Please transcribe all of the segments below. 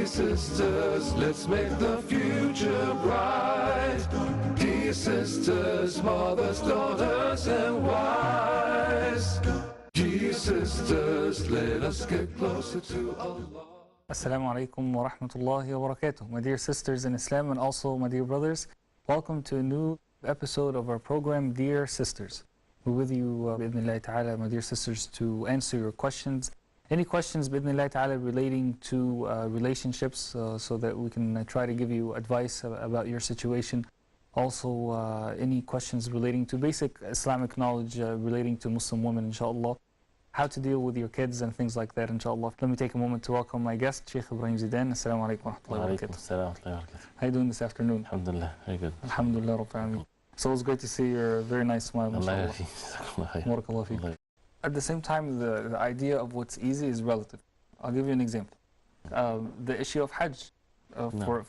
Dear sisters, let's make the future bright. Dear sisters, mothers, daughters, and wives. Dear sisters, let us get closer to Allah. Assalamu alaikum wa rahmatullahi wa barakatuh. My dear sisters in Islam and also my dear brothers, welcome to a new episode of our program, Dear Sisters. We're with you, bi'idhnillahi ta'ala, my dear sisters, to answer your questions. Any questions, bi'idhnillahi ta'ala, relating to relationships, so that we can try to give you advice about your situation. Also, any questions relating to basic Islamic knowledge relating to Muslim women, inshallah. How to deal with your kids and things like that, inshallah. Let me take a moment to welcome my guest, Sheikh Ibrahim Zidan. Assalamu alaikum wa rahmatullahi wa barakatuh. How are you doing this afternoon? Alhamdulillah, very good. Alhamdulillah, Rabbil Alameen. So it's great to see your very nice smile, mashallah. Barakallahu feek. At the same time, the idea of what's easy is relative. I'll give you an example. The issue of Hajj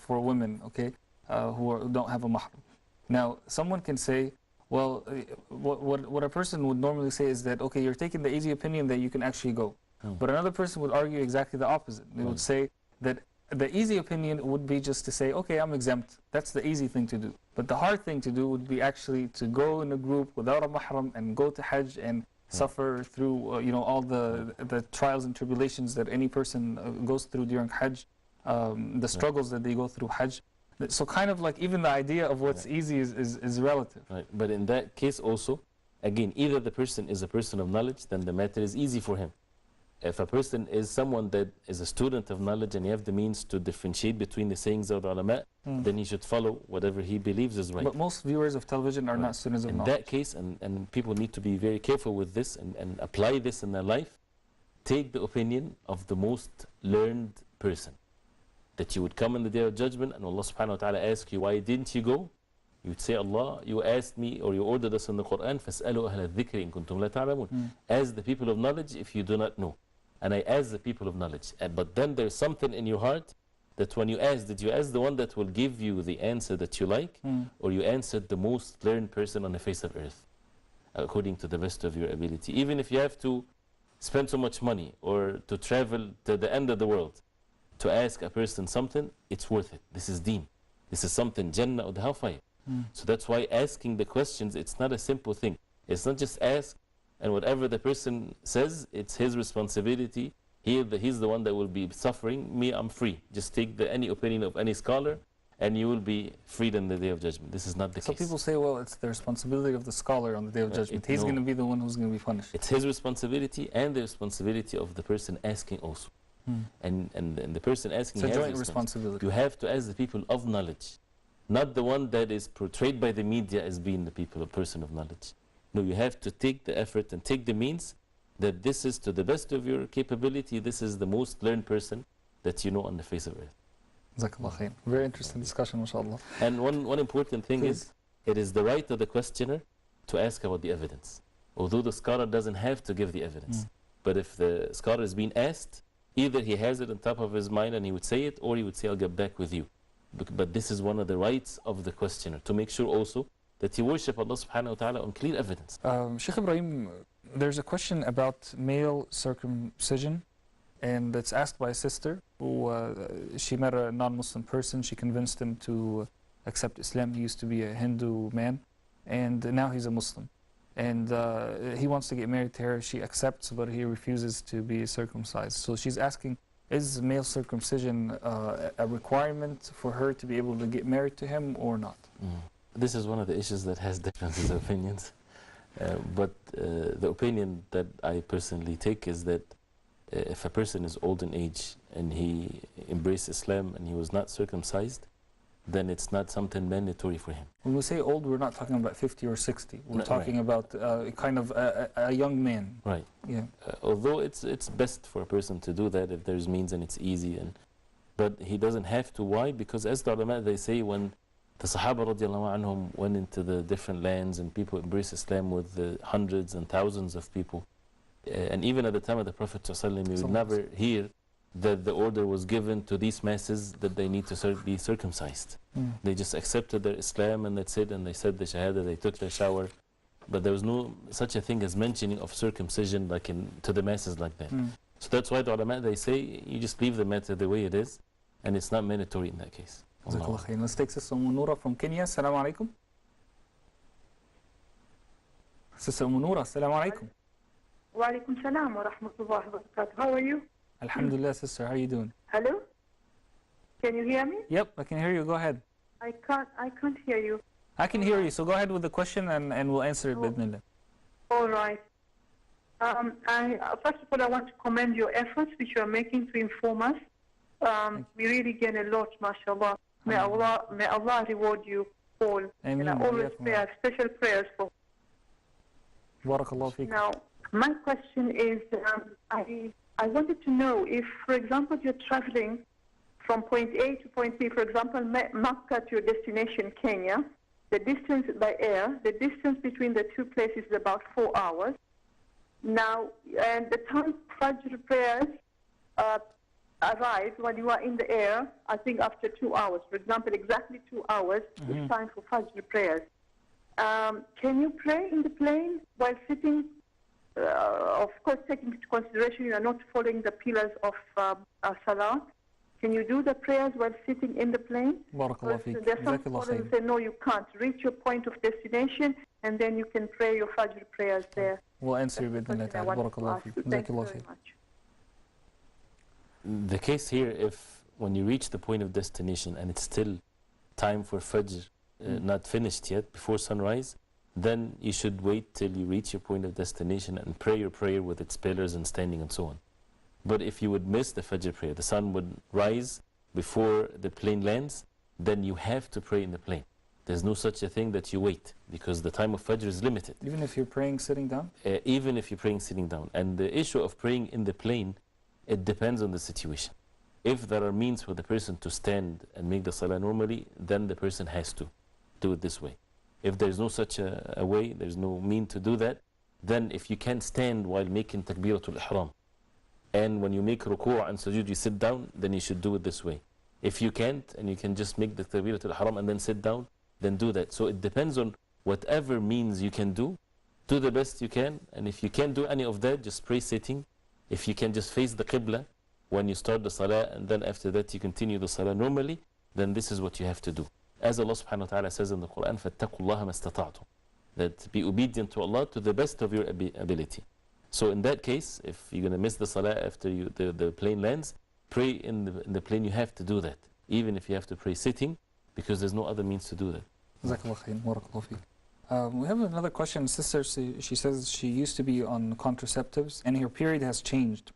for women, okay, who don't have a mahram. Now, someone can say, well, what a person would normally say is that, okay, you're taking the easy opinion that you can actually go. But another person would argue exactly the opposite. They would say that the easy opinion would be just to say, okay, I'm exempt. That's the easy thing to do. But the hard thing to do would be actually to go in a group without a mahram and go to Hajj and suffer through all the trials and tribulations that any person goes through during Hajj, the struggles that they go through Hajj. So kind of like even the idea of what's easy is relative. Right. But in that case also, again, either the person is a person of knowledge, then the matter is easy for him. If a person is someone that is a student of knowledge and you have the means to differentiate between the sayings of the ulama, then he should follow whatever he believes is right. But most viewers of television are not students of knowledge. In that case, and people need to be very careful with this and apply this in their life, take the opinion of the most learned person. That you would come on the Day of Judgment and Allah subhanahu wa ta'ala ask you, why didn't you go? You would say, Allah, you asked me or you ordered us in the Quran, فَاسْأَلُوا أَهْلَ الذِّكْرِ إِن كُنْتُمْ لَا تَعْلَمُونَ. Ask the people of knowledge if you do not know. And I ask the people of knowledge. But then there's something in your heart that when you ask, did you ask the one that will give you the answer that you like? Or you answered the most learned person on the face of earth, according to the best of your ability. Even if you have to spend so much money or to travel to the end of the world, to ask a person something, it's worth it. This is deen. This is something, Jannah or the hellfire. So that's why asking the questions, it's not a simple thing. It's not just ask, and whatever the person says, it's his responsibility. He's the one that will be suffering. Me, I'm free. Just take any opinion of any scholar, and you will be freed on the Day of Judgment. This is not the case. So people say, well, it's the responsibility of the scholar on the Day of Judgment. He's going to be the one who's going to be punished. It's his responsibility and the responsibility of the person asking also. And the person asking has a joint responsibility. You have to ask the people of knowledge, not the one that is portrayed by the media as being the people, a person of knowledge. No, you have to take the effort and take the means that this is to the best of your capability, this is the most learned person that you know on the face of earth. Jazakallah khair. Very interesting discussion, mashallah. And one important thing is, it is the right of the questioner to ask about the evidence. Although the scholar doesn't have to give the evidence. But if the scholar is being asked, either he has it on top of his mind and he would say it, or he would say, I'll get back with you. But this is one of the rights of the questioner, to make sure also that he worship Allah subhanahu wa ta'ala on clear evidence. Sheikh Ibrahim, there's a question about male circumcision, and it's asked by a sister who she met a non-Muslim person. She convinced him to accept Islam. He used to be a Hindu man, and now he's a Muslim. And he wants to get married to her. She accepts, but he refuses to be circumcised. So she's asking, is male circumcision a requirement for her to be able to get married to him or not? This is one of the issues that has differences of opinions. But the opinion that I personally take is that if a person is old in age and he embraced Islam and he was not circumcised, then it's not something mandatory for him. When we say old, we're not talking about 50 or 60. We're talking about kind of a young man. Right. Yeah. Although it's best for a person to do that if there's means and it's easy. But he doesn't have to. Why? Because as the ulama, they say when the Sahaba radiallahu anhum went into the different lands and people embraced Islam with the hundreds and thousands of people, and even at the time of the Prophet ﷺ, you would never hear that the order was given to these masses that they need to be circumcised. They just accepted their Islam and that's it, and they said the Shahada, they took their shower. But there was no such a thing as mentioning of circumcision like to the masses like that. So that's why the ulama, they say, you just leave the matter the way it is, and it's not mandatory in that case. Jazakallah khair. Let's take Sister Noura from Kenya. Assalamu alaikum. Sister Noura, assalamu alaikum. Wa alaikum salam wa rahmatullahi wa barakatuh. How are you? Alhamdulillah, sister. How are you doing? Hello? Can you hear me? Yep, I can hear you. Go ahead. I can't hear you. I can hear you, so go ahead with the question and we'll answer it, bidnillah. All right. First of all, I want to commend your efforts which you are making to inform us. We really gain a lot, mashallah. May Allah reward you all. And I always pray special prayers for. Barakallahu feek. Now, my question is, I wanted to know if, for example, you're traveling from point A to point B, for example, Makkah to your destination, Kenya, the distance by air, the distance between the two places is about 4 hours. Now, and the time Fajr prayers arrive when you are in the air, I think after 2 hours. For example, exactly 2 hours is time for Fajr prayers. Can you pray in the plane while sitting? Of course, taking into consideration you are not following the pillars of Salah. Can you do the prayers while sitting in the plane? Barakallahu feek. There are some scholars who say, no, you can't. Reach your point of destination, and then you can pray your Fajr prayers there. We'll answer you with that. Barakallahu feek. Thank you very much. The case here, if when you reach the point of destination and it's still time for Fajr, not finished yet, before sunrise, then you should wait till you reach your point of destination and pray your prayer with its pillars and standing and so on. But if you would miss the Fajr prayer, the sun would rise before the plane lands, then you have to pray in the plane. There's no such a thing that you wait, because the time of Fajr is limited. Even if you're praying sitting down? Even if you're praying sitting down. And the issue of praying in the plane, it depends on the situation. If there are means for the person to stand and make the salah normally, then the person has to do it this way. If there's no such a way, there's no mean to do that, then if you can stand while making takbiratul ihram, and when you make ruku' and sujood you sit down, then you should do it this way. If you can't, and you can just make the takbiratul ihram and then sit down, then do that. So it depends on whatever means you can do the best you can, and if you can't do any of that, just pray sitting. If you can just face the qibla when you start the salah, and then after that you continue the salah normally, then this is what you have to do. As Allah subhanahu wa ta'ala says in the Quran, فَاتَّقُوا اللَّهَ مَا اسْتَطَعْتُمْ, that be obedient to Allah to the best of your ability. So in that case, if you're going to miss the salah after the plane lands, pray in the plane. You have to do that, even if you have to pray sitting, because there's no other means to do that. Jazakallah khair. Barakallahu feek. We have another question. Sister, she says she used to be on contraceptives and her period has changed.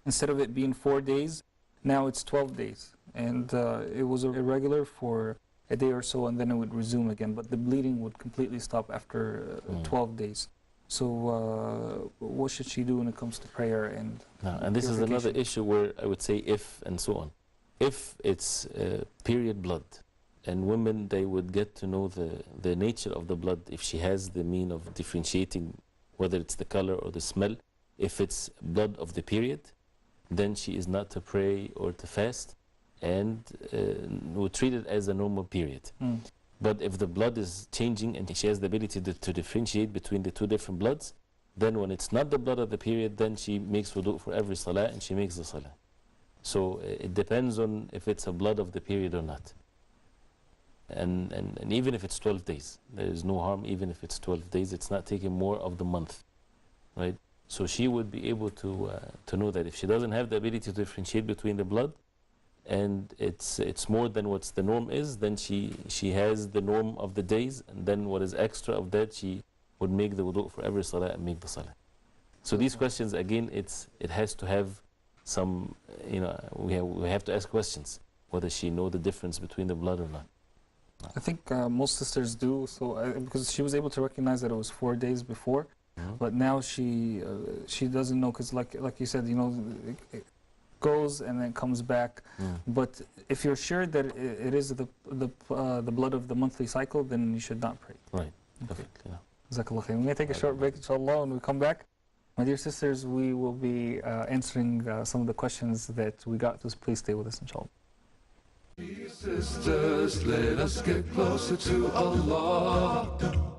Instead of it being 4 days, now it's 12 days. And it was irregular for a day or so, and then it would resume again. But the bleeding would completely stop after 12 days. So what should she do when it comes to prayer and and this is another issue where I would say if and so on. If it's period blood, and women, they would get to know the nature of the blood, if she has the mean of differentiating whether it's the color or the smell. If it's blood of the period, then she is not to pray or to fast, and would treat it as a normal period. But if the blood is changing and she has the ability to differentiate between the two different bloods, then when it's not the blood of the period, then she makes wudu for every salah and she makes the salah. So it depends on if it's a blood of the period or not. And even if it's 12 days, there is no harm. Even if it's 12 days, it's not taking more of the month, right? So she would be able to know that if she doesn't have the ability to differentiate between the blood, and it's more than what's the norm is, then she has the norm of the days, and then what is extra of that, she would make the wudu for every salah and make the salah. So these questions, again, it has to have some, we have to ask questions whether she know the difference between the blood or not. I think most sisters do, so because she was able to recognize that it was 4 days before, but now she doesn't know, because like you said, it goes and then comes back. But if you're sure that it is the blood of the monthly cycle, then you should not pray. Right. Perfect. Yeah. Jazakallah khair. We're going to take a short break, inshallah. When we come back, my dear sisters, we will be answering some of the questions that we got. So please stay with us, inshallah. Dear sisters, let us get closer to Allah.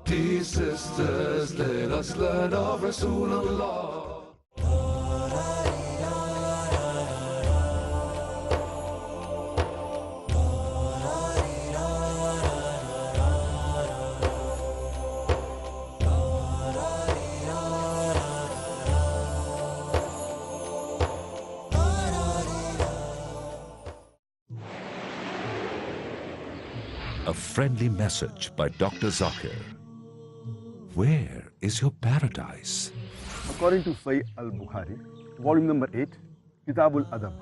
Dear sisters, let us learn of Rasulullah. A friendly message by Dr. Zakir. Where is your paradise? According to Sahih al-Bukhari, volume number 8, Kitab al-Adab,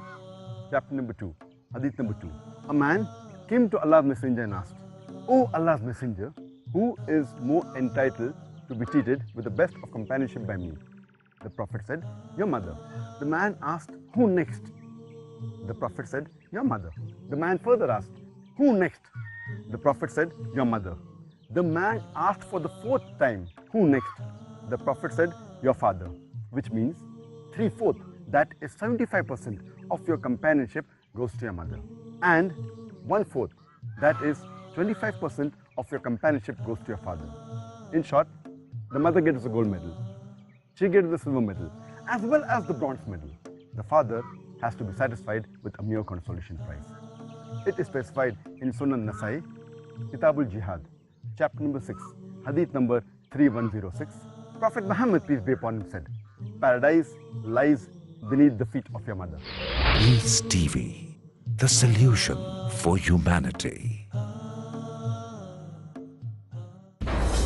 chapter number 2, hadith number 2. A man came to Allah's Messenger and asked, "O Allah's Messenger, who is more entitled to be treated with the best of companionship by me?" The Prophet said, "Your mother." The man asked, "Who next?" The Prophet said, "Your mother." The man further asked, "Who next?" The Prophet said, "Your mother." The man asked for the 4th time, "Who next?" The Prophet said, "Your father," which means 3/4, that is 75% of your companionship goes to your mother. And 1/4, that is 25% of your companionship goes to your father. In short, the mother gets the gold medal, she gets the silver medal, as well as the bronze medal. The father has to be satisfied with a mere consolation prize. It is specified in Sunan Nasai, Kitabul Jihad, chapter number 6, hadith number 3106. Prophet Muhammad, peace be upon him, said, "Paradise lies beneath the feet of your mother." Peace TV, the solution for humanity.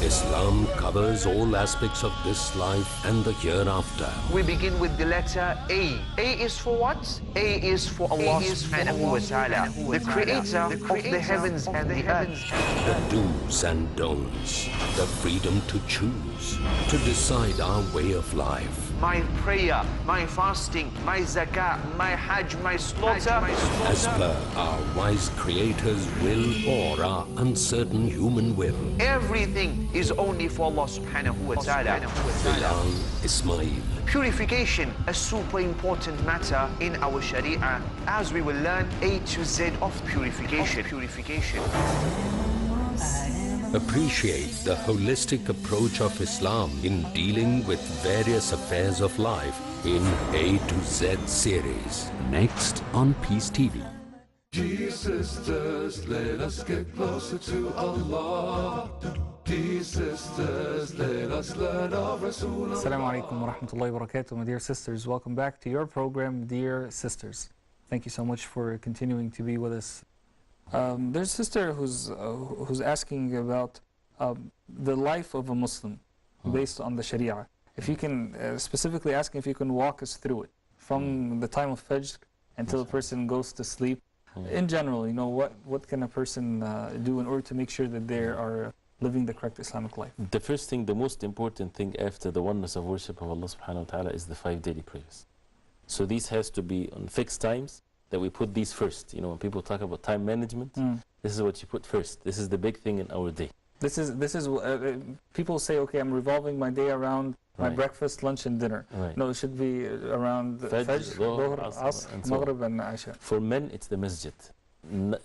Islam covers all aspects of this life and the hereafter. We begin with the letter A. A is for what? A is for Allah subhanahu wa ta'ala, the creator of the heavens and the earth. The do's and don'ts, the freedom to choose, to decide our way of life. My prayer, my fasting, my zakah, my hajj, my slaughter. As per our wise creator's will or our uncertain human will. Everything is only for Allah subhanahu wa ta'ala. Bilal Ismail. Purification, a super important matter in our Sharia, as we will learn A to Z of purification. Appreciate the holistic approach of Islam in dealing with various affairs of life in A to Z series. Next on Peace TV. Dear sisters, let us get closer to Allah. Dear sisters, let us learn of Rasulullah. Assalamu alaikum wa rahmatullahi wa barakatuh. My dear sisters, welcome back to your program, Dear Sisters. Thank you so much for continuing to be with us. There's a sister who's asking about the life of a Muslim based on the Sharia. If you can, specifically asking if you can walk us through it from the time of Fajr until a person goes to sleep. In general, what can a person do in order to make sure that they are living the correct Islamic life? The first thing, the most important thing after the oneness of worship of Allah subhanahu wa ta'ala is the 5 daily prayers. So these has to be on fixed times, that we put these first. When people talk about time management, this is what you put first. This is the big thing in our day. This is people say, okay, I'm revolving my day around my breakfast, lunch, and dinner. Right. No, it should be around Fajr, Dhuhr, Asr, Maghrib, and Isha. For men, it's the masjid.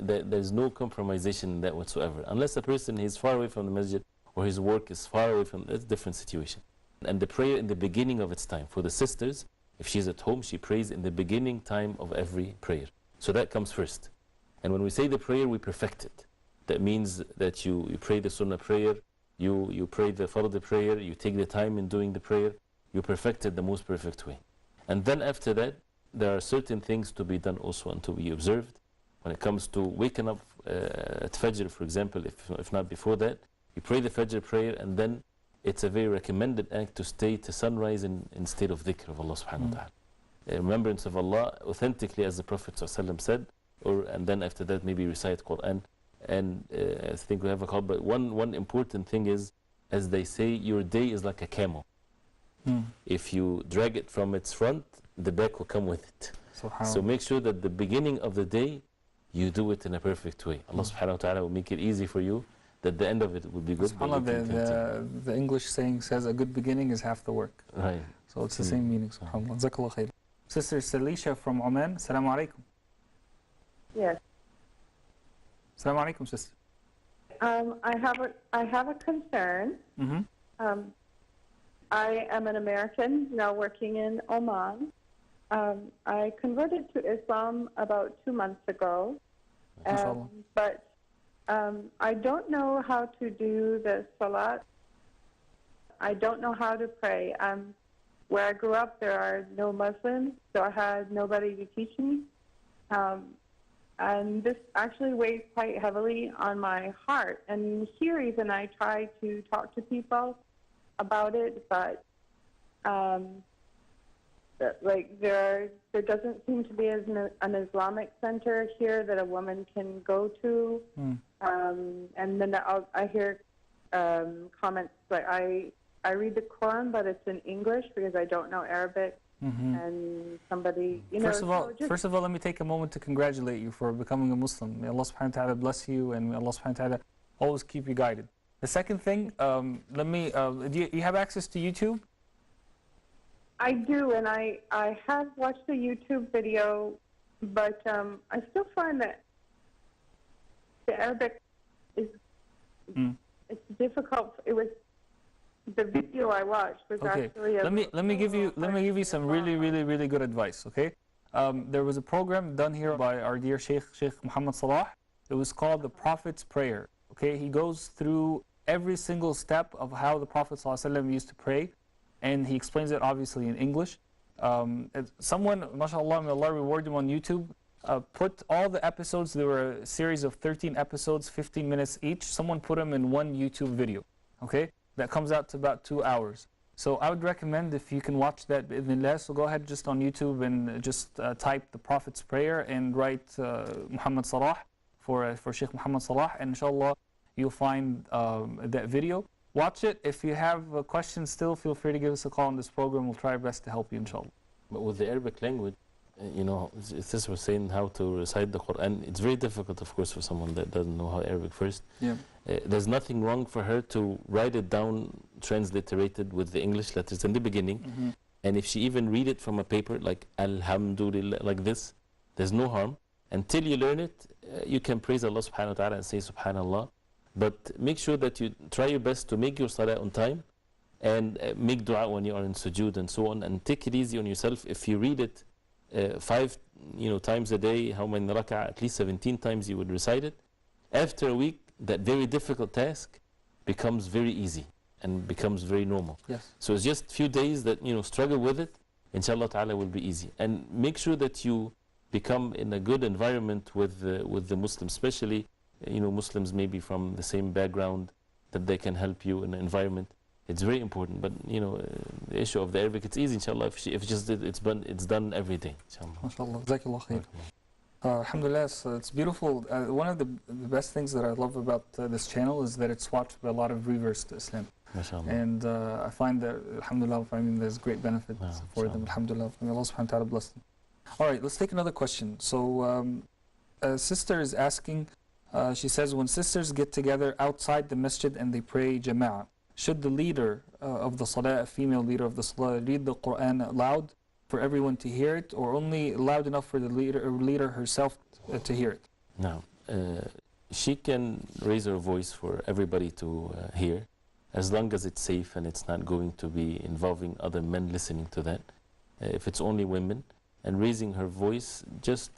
There's no compromisation in that whatsoever. Unless the person is far away from the masjid or his work is far away from, that's a different situation. And the prayer in the beginning of its time. For the sisters, if she's at home, she prays in the beginning time of every prayer. So that comes first. And when we say the prayer, we perfect it. That means that you pray the sunnah prayer, you pray the fard prayer, you take the time in doing the prayer, you perfect it the most perfect way. And then after that, there are certain things to be done also and to be observed. When it comes to waking up at Fajr, for example, if not before that, you pray the Fajr prayer, and then it's a very recommended act to stay to sunrise in state of dhikr of Allah subhanahu wa ta'ala. Remembrance of Allah authentically, as the Prophet ﷺ said, and then after that maybe recite Quran. And I think we have a call, but one important thing is, as they say, your day is like a camel. If you drag it from its front, the back will come with it. So make sure that the beginning of the day, you do it in a perfect way. Allah subhanahu wa ta'ala will make it easy for you, that the end of it will be good. SubhanAllah, the English saying says a good beginning is half the work. Right. So it's the same meaning, SubhanAllah. Jazakallah khair. Sister Salisha from Oman, Assalamu alaikum. Yes. Assalamu alaikum, sister. I have a concern. I am an American now working in Oman. I converted to Islam about 2 months ago, but I don't know how to do the salat. I don't know how to pray. Where I grew up, there are no Muslims, so I had nobody to teach me. And this actually weighs quite heavily on my heart. And here even I try to talk to people about it, but like there doesn't seem to be an Islamic center here that a woman can go to. And then I hear comments like I read the Quran, but it's in English because I don't know Arabic. And somebody, you know. First of all, let me take a moment to congratulate you for becoming a Muslim. May Allah subhanahu wa ta'ala bless you, and may Allah subhanahu wa ta'ala always keep you guided. The second thing, do you have access to YouTube? I do, and I have watched the YouTube video, but I still find that the Arabic is it's difficult. It was the video I watched was actually. Let me give you some really good advice. Okay, there was a program done here by our dear Sheikh Muhammad Salah. It was called the Prophet's Prayer. Okay, he goes through every single step of how the Prophet ﷺ used to pray, and he explains it obviously in English. Someone, mashallah, may Allah reward him on YouTube, put all the episodes. There were a series of 13 episodes, 15 minutes each. Someone put them in one YouTube video. Okay, that comes out to about 2 hours. So I would recommend, if you can watch that, bi'idhnillah, so go ahead just on YouTube and just type the Prophet's Prayer and write Muhammad Salah for Sheikh Muhammad Salah, and inshallah you'll find that video. Watch it. If you have questions still, feel free to give us a call on this program. We'll try our best to help you, inshallah. But with the Arabic language, you know, this was saying how to recite the Quran. It's very difficult, of course, for someone that doesn't know how Arabic first. Yeah. There's nothing wrong for her to write it down, transliterated with the English letters in the beginning. And if she even read it from a paper, like Alhamdulillah, like this, there's no harm. Until you learn it, you can praise Allah subhanahu wa ta'ala and say Subhanallah. But make sure that you try your best to make your salah on time, and make dua when you are in sujood and so on, and take it easy on yourself. If you read it 5 times a day, how many rak'ah? At least 17 times you would recite it. After a week, that very difficult task becomes very easy and becomes very normal. Yes. So it's just few days that struggle with it. Inshallah ta'ala will be easy. And make sure that you become in a good environment with the Muslims, especially Muslims maybe from the same background, that they can help you in an environment. It's very important. But the issue of the Arabic, it's easy, inshallah. If it's done every day, inshallah. MashaAllah. Jazakallah khair. Alhamdulillah, so it's beautiful. One of the best things that I love about this channel is that it's watched by a lot of reverts to Islam. MashaAllah. And I find that, alhamdulillah, there's great benefits for them. Alhamdulillah. May Allah subhanahu wa ta'ala bless them. All right, let's take another question. So a sister is asking, she says, when sisters get together outside the masjid and they pray jama'ah, should the leader of the salah, a female leader of the salah, read the Quran loud for everyone to hear it, or only loud enough for the leader herself to hear it? No. She can raise her voice for everybody to hear, as long as it's safe and it's not going to be involving other men listening to that. If it's only women, and raising her voice just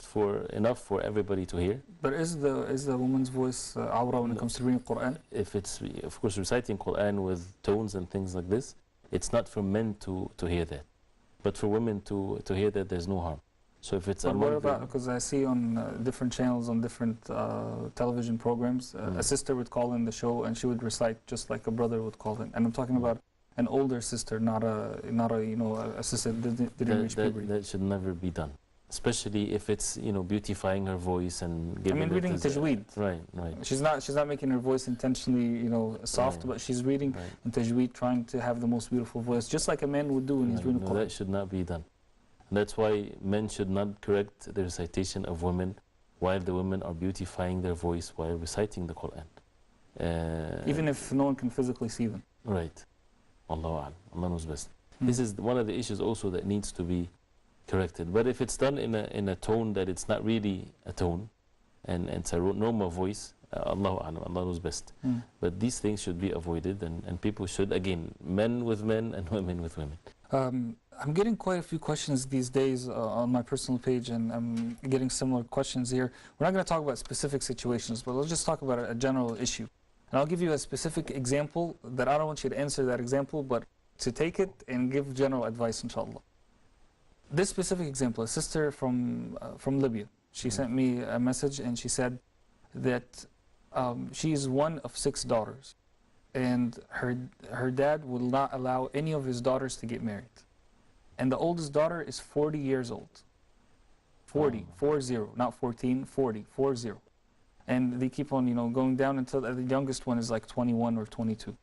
enough for everybody to hear. But is the woman's voice awra when it comes to reading Quran? If it's, of course, reciting Quran with tones and things like this, it's not for men to hear that. But for women to hear that, there's no harm. So if it's but what about, because I see on different channels, on different television programs, a sister would call in the show and she would recite just like a brother would call in. And I'm talking about an older sister, not a sister that didn't reach puberty. That should never be done, especially if it's beautifying her voice and giving. Reading tajweed. Right. She's not making her voice intentionally soft, but she's reading in tajweed, trying to have the most beautiful voice, just like a man would do when he's reading Quran. That should not be done. And that's why men should not correct the recitation of women while the women are beautifying their voice while reciting the Quran. Even if no one can physically see them. Right. Allah knows best. This is one of the issues also that needs to be corrected. But if it's done in a tone that it's not really a tone, and it's a normal voice, Allah knows best. But these things should be avoided, and people should, again, men with men and women with women. I'm getting quite a few questions these days on my personal page, and I'm getting similar questions here. We're not going to talk about specific situations, but let's just talk about a general issue. And I'll give you a specific example that I don't want you to answer that example, but to take it and give general advice, inshallah. This specific example, a sister from Libya, She sent me a message and she said that she is one of 6 daughters, and her dad will not allow any of his daughters to get married. And the oldest daughter is 40 years old. 40, 40, not 14, 40, 40. And they keep on, going down until the youngest one is like 21 or 22.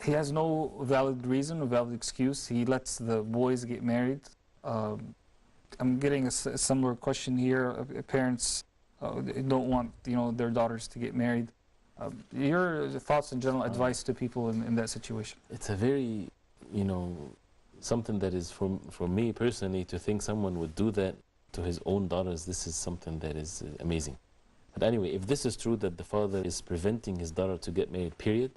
He has no valid reason, no valid excuse. He lets the boys get married. I'm getting a similar question here. Parents don't want, their daughters to get married. Your thoughts and general advice to people in that situation? It's a very, something that is, for me personally, to think someone would do that to his own daughters, this is something that is amazing. But anyway, if this is true that the father is preventing his daughter to get married, period,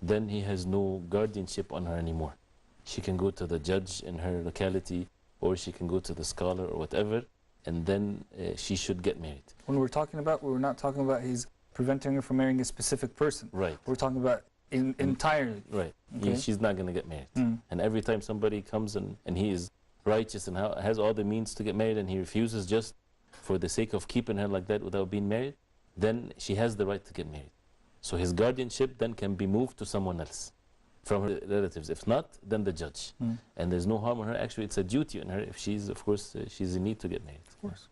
then he has no guardianship on her anymore. She can go to the judge in her locality, or she can go to the scholar or whatever, and then she should get married. When we're not talking about he's preventing her from marrying a specific person. Right. We're talking about entirely. Right. Okay. She's not going to get married. And every time somebody comes and he is righteous and has all the means to get married, and he refuses just for the sake of keeping her like that without being married, then she has the right to get married. So his guardianship then can be moved to someone else from her relatives. If not, then the judge. And there's no harm on her. Actually, it's a duty on her if she's, of course, she's in need to get married. Of course.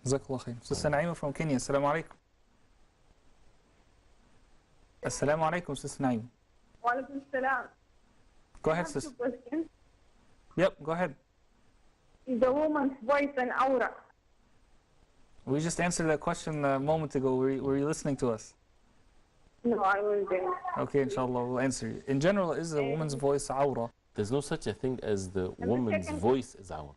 Jazakallah khair. Sister Naima from Kenya. Assalamu alaikum. Assalamu alaikum, Sister Naima. Wa alaikum salam. Go ahead, sister. Yep, go ahead. Is a woman's voice an aura? We just answered that question a moment ago. Were you listening to us? No, I wasn't. Okay, inshallah, we'll answer you. In general, is a woman's voice awra? There's no such a thing as the woman's voice is awra.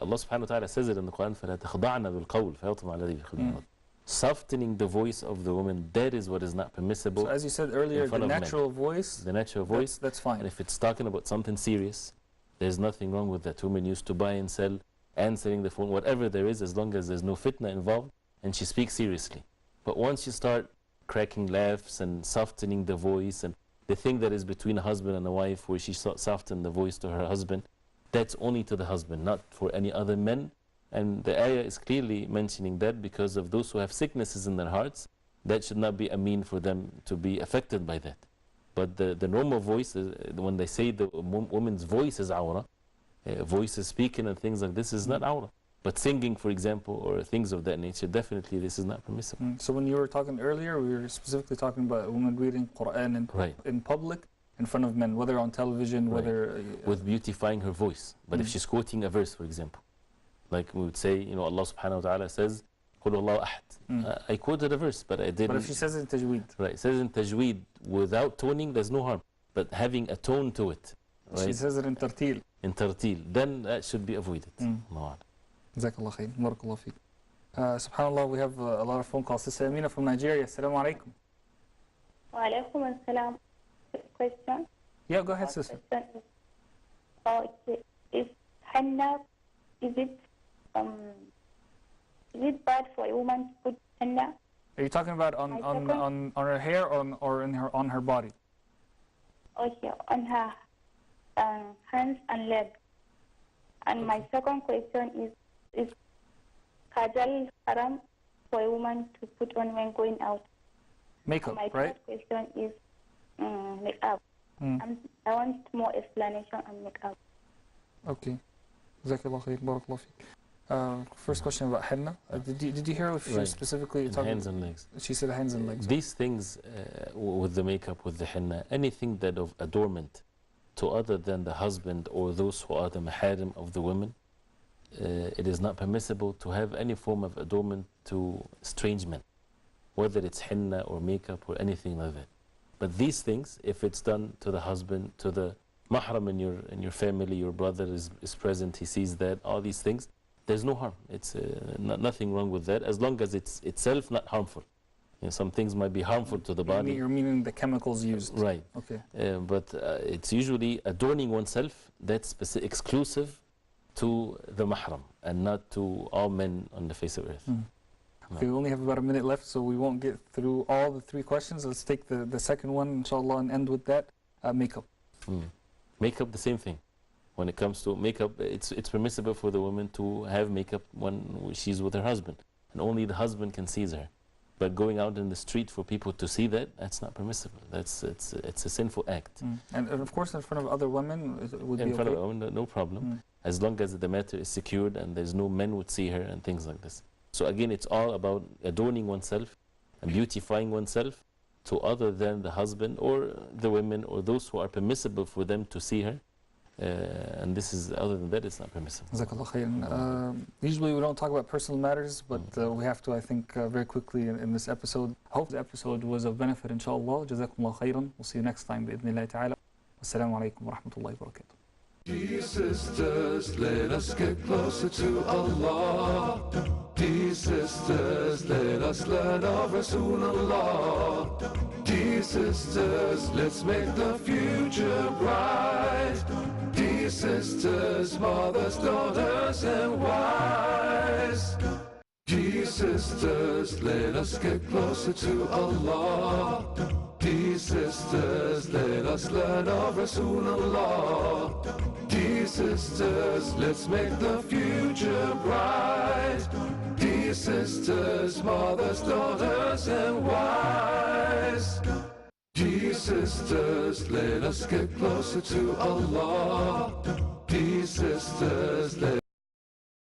Allah subhanahu wa ta'ala says it in the Quran, فَلَا تَخْضَعْنَا بِالْقَوْلِ فَيَطْمَعَ الَّذِي فِي قَلْبِهِ مَرَضٌ. Softening the voice of the woman, that is what is not permissible. So as you said earlier, the natural voice. The natural voice. That's fine. And if it's talking about something serious, there's nothing wrong with that. Women used to buy and sell, answering the phone, whatever there is, as long as there's no fitna involved, and she speaks seriously. But once you start cracking laughs and softening the voice, and the thing that is between a husband and a wife, where she softens the voice to her husband, that's only to the husband, not for any other men. And the ayah is clearly mentioning that because of those who have sicknesses in their hearts, that should not be a mean for them to be affected by that. But the normal voice, when they say the woman's voice is awra, voices speaking and things like this is not awra. But singing, for example, or things of that nature, definitely this is not permissible. So when you were talking earlier, we were specifically talking about a woman reading Quran in public, in front of men, whether on television, whether... with beautifying her voice. But if she's quoting a verse, for example, like we would say, Allah subhanahu wa ta'ala says, قُلْ اللَّهُ أَحَدٌ. I quoted a verse, but I didn't... But if she says it in tajweed. Right, it says in tajweed, without toning, there's no harm. But having a tone to it. Right? She says it in tartil. In tartil, then that should be avoided. Jazakallah khair. Barakallah feek. SubhanAllah, we have a lot of phone calls. Sister Amina from Nigeria. Assalamu alaikum. Wa alaikum assalam. Question? Yeah, go ahead, sister. Okay. Is henna, is it bad for a woman to put henna? Are you talking about on her hair or on her body? Okay, on her hands and legs. And my second question is kajal haram for a woman to put on when going out? Makeup, my right? My third question is makeup. I want more explanation on makeup. Okay. Jazakallah khair. Barakallah feek. First question about henna. Did you hear if she specifically talking hands and legs? She said hands and legs. These things with the makeup, with the henna, anything that of adornment to other than the husband or those who are the maharim of the women, it is not permissible to have any form of adornment to strange men, whether it's henna or makeup or anything like that. But these things, if it's done to the husband, to the mahram in your family, your brother is present, he sees that, all these things, there's no harm. It's nothing wrong with that, as long as it's itself not harmful. Some things might be harmful to the body. You're meaning the chemicals used. Right. Okay. But it's usually adorning oneself, that's exclusive to the mahram and not to all men on the face of earth. Okay, we only have about a minute left, so we won't get through all the 3 questions. Let's take the second one, inshallah, and end with that. Makeup. Makeup, the same thing. When it comes to makeup, it's permissible for the woman to have makeup when she's with her husband, and only the husband can see her. But going out in the street for people to see that, that's not permissible. It's a sinful act. And of course, in front of other women, it would be in front okay? of women, no problem, as long as the matter is secured and there's no men would see her and things like this. So again, it's all about adorning oneself and beautifying oneself to other than the husband or the women or those who are permissible for them to see her. And this is, other than that, it's not permissible. Usually we don't talk about personal matters, but we have to, I think, very quickly in this episode. Hope the episode was of benefit, inshallah. Jazakumullah khairan. We'll see you next time, bi'idhnillahi ta'ala. Wassalamu alaikum wa rahmatullahi wa barakatuh. Dear sisters, let us get closer to Allah. Dear sisters, let us learn of Rasulullah. Dear sisters, let's make the future bright. Dear sisters, mothers, daughters, and wives. Dear sisters, let us get closer to Allah. Dear sisters, let us learn of Rasulullah. Dear sisters, let's make the future bright. Dear sisters, mothers, daughters, and wives. Dear sisters, let us get closer to Allah. Dear sisters, let